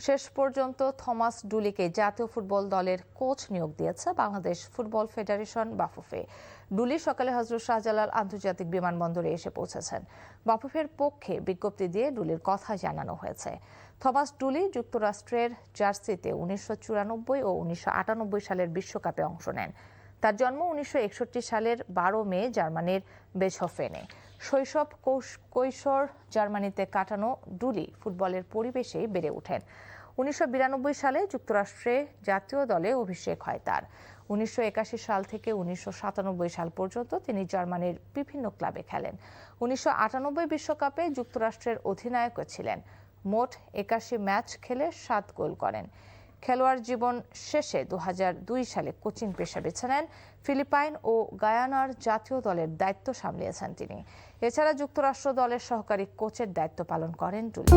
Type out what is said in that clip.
শেষ পর্যন্ত থমাস ডুলিকে জাতীয় ফুটবল দলের কোচ নিয়োগ দিয়েছে বাংলাদেশ ফুটবল ফেডারেশন বাফুফে। ডুলি সকালে হযরত শাহজালাল আন্তর্জাতিক বিমানবন্দরে এসে পৌঁছেছেন। বাফুফের পক্ষে বিজ্ঞপ্তি দিয়ে ডুলির কথা জানানো হয়েছে। থমাস ডুলি যুক্তরাষ্ট্রের জার্সিতে ১৯৯৪ ও ১৯৯৮ সালের বিশ্বকাপে অংশ নেন। তার জন্ম ১৯৬১ সালের ১২ মে জার্মানির বেছহফেনে। শৈশব কৈশোর জার্মানিতে কাটানো ডুলি ফুটবলের পরিবেশেই বেড়ে ওঠেন। ১৯৯২ সালে যুক্তরাষ্ট্রে জাতীয় দলে অভিষেক হয় তার। ১৯৮১ সাল থেকে ১৯৯৭ সাল পর্যন্ত তিনি জার্মানির বিভিন্ন ক্লাবে খেলেন। ১৯৯৮ বিশ্বকাপে যুক্তরাষ্ট্রের অধিনায়কও ছিলেন। মোট ৮১ ম্যাচ খেলে ৭ গোল করেন। খেলোয়াড় জীবন শেষে ২০০২ সালে কোচিং পেশা বেছে নেন। ফিলিপাইন ও গায়ানার জাতীয় দলের দায়িত্ব সামলিয়েছেন তিনি। এছাড়া যুক্তরাষ্ট্র দলের সহকারী কোচের দায়িত্ব পালন করেন ডুলি।